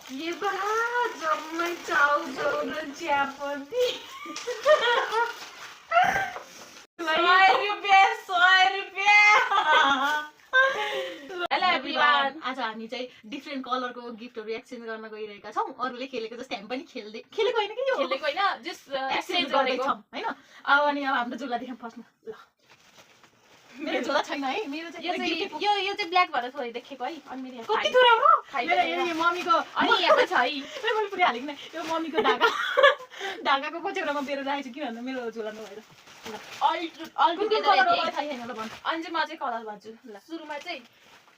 यो बडा जम्मै चाउ चाउ र चियापत्ती 100 रुपियाँ हेलो एभ्रीवान आज हामी चाहिँ डिफरेन्ट कलरको गिफ्टहरु एक्सचेन्ज गर्न गइरहेका छौं अरूले खेलेको जस्तै हामी पनि खेलेको हैन कि यो खेलेको हैन जस्ट एक्सचेन्ज गरेको छौं हैन अब अनि अब हाम्रो झोला देखाउँ फर्स्टमा ल मेरो झोला छैन है मेरो चाहिँ यो चाहिँ ब्ल्याक भएर थोरै देखेको है अनि मेरो कति थोरै हो मेरो यो मम्मीको अनि यहाँ छ है मैले पुरै हालेको न यो मम्मीको ढाकाको पछ्यौरामा बेरो राखेछु किन भन्दा मेरो झोला नभएर अल टुगेदर कलर हो थाहै छैन ल भन अनि चाहिँ म चाहिँ कलर भन्छु ल सुरुमा चाहिँ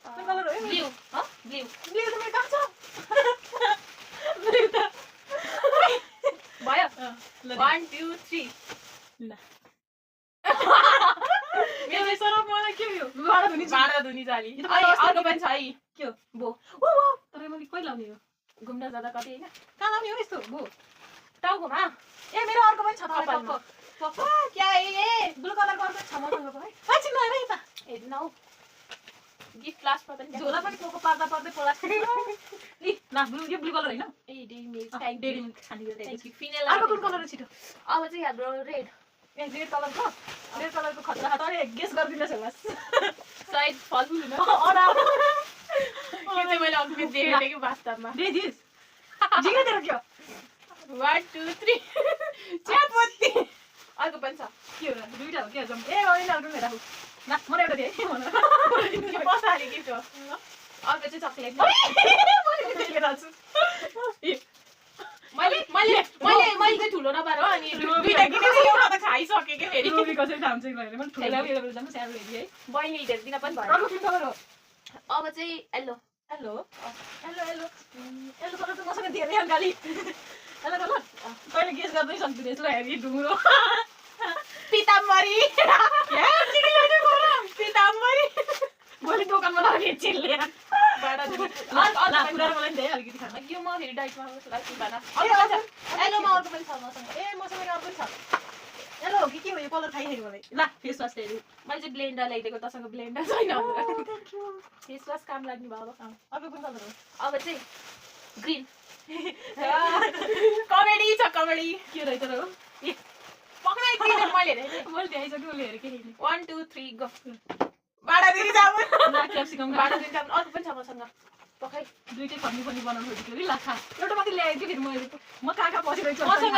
कलर हो ब्लू ह ब्लू ब्लू त मेरो कहाँ छ भयो 1 2 3 ल मेरो सरप मलाई के हो भाडा धुनी जाली यो त अनि अर्को पनि छ है के हो बो ओ तर मैले कहिले लाउने हो घुम्न जाँदा कति हैन कहाँ लाउने हो यस्तो बो टाउकोमा ए मेरो अर्को पनि छ कपालमा। पप्पा क्या ए ब्लू कलरको अर्को छ मसँगको है एकछिन नहेर यता हेर्नु हौ गिफ्ट लास्टमा पनि झोला पनि पोको पार्दा प्लास्टिक इ ना ब्लू यो ब्लू कलर हैन ए Dairy Milk thank Dairy Milk खाने यू गर्दै फिनेल अर्को कुन कलर छिटो अब चाहिँ हाम्रो रेड ए रेड कलरको खतरा खतरा गेस गरिदिनुहोस् होला साइड फलफुल हुन अडा के चाहिँ मैले अघि देखेको कि वास्तवमा दे दिस जिगे तेरो के हो 1 2 3 चियापत्ती अर्को पनि छ के हो दुईटा हो के जम ए ओइ अर्को मेरा हो ना म एउटा दिए के पसाले गिफ्ट हो अर्को चाहिँ चकलेट मैले चाहिँ ठुलो नपार हो अनि दुईटा किनेको एउटा त खाइसके के फेरि रुबीको चाहिँ दाम चाहिँ गएर मैले ठुलो एउटा जाम सानो हेरि है बहिनी हेरेर दिन पनि भयो अर्को कुन कलर हो अब चाहिँ येल्लो हेलो कलर त मसँग धेरै अङ्गाली हेलो कलर कहिले गेस गर्दै सक्दिनँ ल हेरि ढुङ्ग्रो पिताम्बरी पिताम्बरी भोलि दोकानमा लगेर चिल्ले बडा मलाई दे अलिकति खाना यो म फेरि डाइटमा लाग्छु भन येल्लोमा अर्को पनि छ मसँग ए मसँग अर्को छ हेलो के हो यो कलर थाहै छैन मलाई ल फेस वास हेरु मैले चाहिँ ब्लेन्डर ल्याइदिएको तसँग ब्लेन्डर छैन फेस वास काम लाग्ने भयो अब अर्को कुन कलर हो अब चाहिँ ग्रीन कमेडी छ कमेडी के रहेछ र हो ए पक्राइ ग्रीन मैले हेरेँ मैले देखाइसक्यो उसले हेरे के हेर्ने 1 2 3 गो बाडा दिदी जाऊ ला क्याप्सिकम बाडा दिदी जाऊ अर्को पनि छ मसँग पकाइ दुईटै फनी बनाउनु खोजेको रे ला खा एउटा मात्रै ल्याएको फेरि म कहाँ पसिरहेको छु मसँग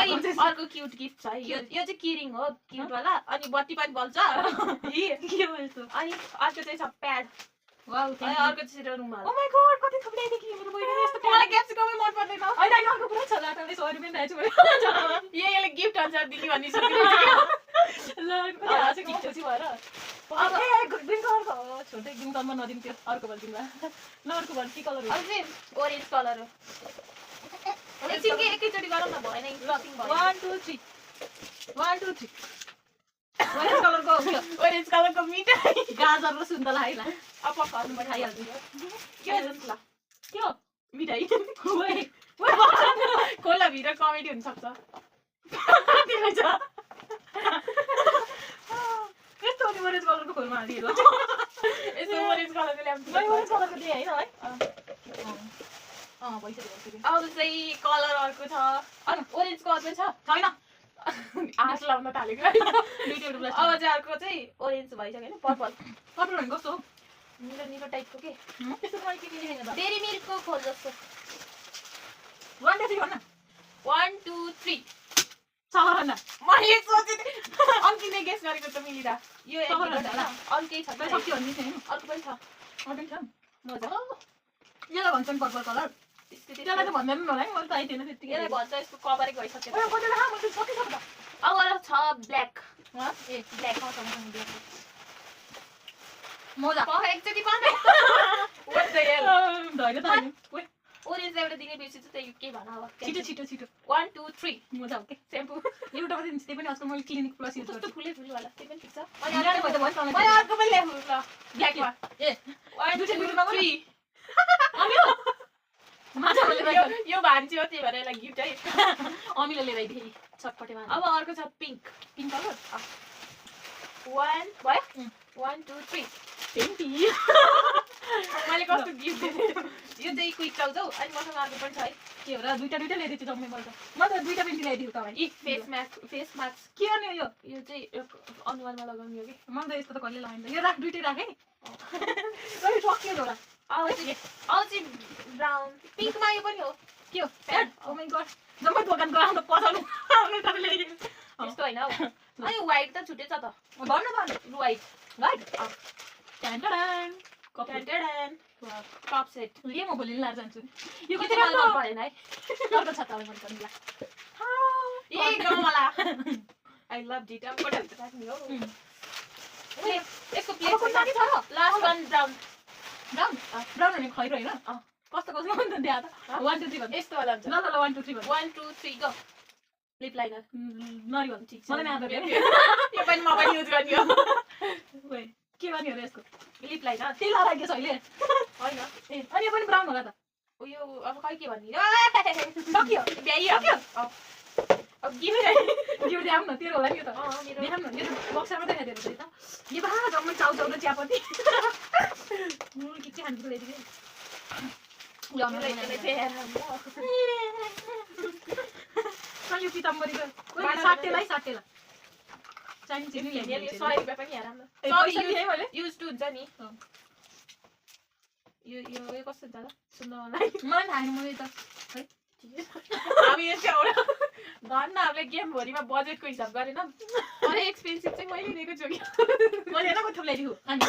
अर्को क्यूट गिफ्ट छ यो चाहिँ किरिङ हो क्यूट वाला अनि बत्ती पनि बल्छ के हो यस्तो अनि अर्को चाहिँ छ प्याड वाउ अनि अर्को चाहिँ रुमाल ओ माय गॉड कति थप्दै देखि मेरो बहिनीले यस्तो मलाई क्याप्सिकमै मन पर्दैन हैन अर्को पुरै छ लाटाले सरी पनि राखेछु मैले यसले गिफ्ट अनुसार दिदी भनि सकिरहेको ल आज गिफ्ट भएर अब ए ग्रीन कलरको हो छोटै ग्रीन कलरमा नदिनु त्यो अर्को बल दिउँला ल अर्को बल के कलर हो अब चाहिँ ओरेन्ज कलर हो एकछिन एकैचोटि गरौँ न भएन इन्ट्रेस्टिङ भयो 1 2 3 1 2 3 ओरेन्ज कलरको मिठाई गाजर र सुन्तला है ल अब पकाउनु खाइहाल्छु के जस्तो ल के हो मिठाई ओए कोला भित्र कमेडी हुन सक्छ यस्तो अनि ओरेन्ज कलरको खोलमा हालिदिएर यस्तो ओरेन्ज कलरको ल्याउनु मैले ओरेन्ज कलरको दिएँ हैन है पैसा दिएको अब चाहिँ कलर अर्को छ अनि ओरेन्जको अर्को छ छैन आँट लाउन थालेको अब चाहिँ अर्को चाहिँ ओरेन्ज भइसक्यो होइन पर्पल पर्पल भनेको कस्तो निलो निलो टाइपको के त्यस्तो मलाई के लेखेन त डेरी मिल्कको खोल जस्तो 1 2 3 भन्न 1 2 3 सहरना मैले सोचेँ अन्तिमै गेस गरेको त मिलिरा यो अरू केही छ सक्यो भन्ने छैन अर्को पनि छ अर्को छ मजा यसलाई भन्छन् पर्पल कलर त्यसलाई त भन्दैन होला है मैले त आइथिएन त्यतिकै यसलाई भन्छ यसको कभरै गइसक्यो ओए कति राम मैले सकिसक्यो त अब छ ब्ल्याक ए ब्ल्याक मसँग ब्ल्याक मजा एकचोटि पाने धैर्य त ओए ओरेन्ज एउटा दिने बिर्सिछु त यो के भन अब छिटो 1 2 3 मजा हो के सेम्पू एउटा मात्रै त्यही पनि आजकल मैले क्लिनिक प्लस युज कस्तो फुले वाला त्यो पनि ठिक छ अनि अर्को भयो त भन्छ मैले अर्को पनि ल्याउनु ल ब्ल्याकमा ए 1 2 3 अमिलो माछा मैले यो भान्ची हो त्यही भएर यसलाई गिफ्ट है अमिलो लिएर आइदिए चटपटे माछा अब अर्को छ पिङ्क कलर 1 भयो 1 2 3 पिङ्की मैले कस्तो गिफ्ट दिएँ यो चाहिँ क्विक चाउचाउ अनि मसँग अर्को पनि छ है के हो र दुईटा ल्याइदिन्छु जम्मै मैले त दुईटा पनि ल्याइदिएको तपाईँ यी फेस मास्क के गर्ने यो चाहिँ अनुहारमा लगाउने हो कि मलाई त यस्तो त कहिले लगाइन्छ यो राख दुईटै राख है सक्यो एउटा अझै ब्राउन पिङ्कमा यो पनि हो के हो ओ माय गॉड जम्मै दोकानको आउनु पसाउनु आउनु तपाईले ल्याइदिनु यस्तो हैन हौ अनि व्हाइट त छुटे छ त भन्नु व्हाइट ट्यान्टडान कप सेट लिए म भोलि लिएर जान्छु यो कति राम्रो परेन है अर्को छ तपाईँ मन पर्ने ए गमला आई लभ इट अब कोटा भित्र राख्ने हो यसको प्लेट पनि छ र लास्ट वान ब्राउन ब्राउन भने खैरो हैन कस्तो कस्तो हुन्छ त्यहाँ त 1 2 3 भन्छ यस्तो वाला हुन्छ ल 1 2 3 भन्छ 1 2 3 गो लिप लाइनर नरि भन्छ ठीक छ मलाई आउँदैन यो पनि म पनि युज गर्ने हो ओए के गर्ने हो यसको लिप लाइनर त्यही लगाइदिए छ अहिले हैन ए अनि यो पनि ब्राउन होला त यो अब खै के भन्ने सक्यो ब्याइयो अब गिफ्ट देखाउँ न तेरो होला नि यो त मेरो देखाउँ न यो त बक्सा मात्रै खाइदिएको छ त यो भा जम्मै चाउचाउ र चियापत्ती म के के खानु ल्याइदिए यो पिताम्बरीको 60 लाई चाहिन्छ नि ल्याइदिए 100 रुपैयाँ पनि हेर मैले युज टु हुन्छ नि यो कस्तो हुन्छ होला सुन्न मलाई मलाई थाहा छैन मैले त है हामी यो चाहिँ एउटा धन्न हामीले गेम भरिमा बजेटको हिसाब गरेन अरे एक्सपेन्सिभ चाहिँ मैले दिएको छु कि मैले हेर कति ल्याइदिएको अनि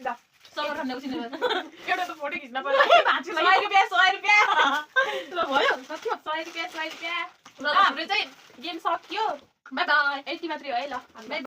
ल सबर गर्ने उसिन एउटा त फोटो खिच्न पर्ला 100 रुपैयाँ ल भयो सक्यो 100 रुपैयाँ ल हाम्रो चाहिँ गेम सक्यो बाइ बाइ यति मात्रै हो है ल